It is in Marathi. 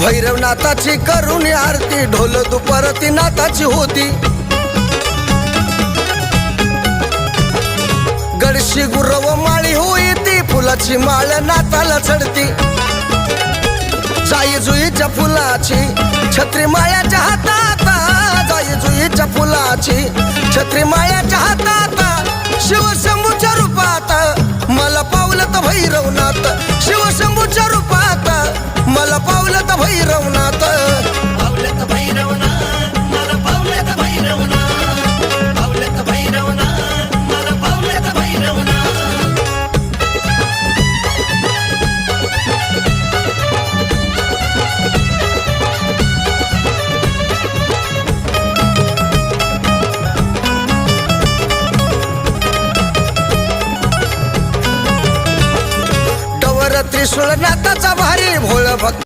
भैरवनाथाची करून आरती, ढोल दुपारती नाथाची होती। गडशी गुरव माळी होई ती, फुलाची माळ नाथाला चढती। जाई जुईच्या फुलाची छत्री माळ्याच्या हातात, जाई जुईच्या फुलाची छत्री माळ्याच्या हातात। शिवशंभूच्या रूपात मला पावलं तर भैरवनाथ, शिवशंभूच्या रूपात मला पावलं तर भैरवनाथ। पावलं तर भैरवनाथ, मला पावलं तर भैरवनाथ, पावलं तर भैरवनाथ, मला पावलं तर भैरवनाथ। त्रिशूळ नाथाचा भारी भोळ भक्त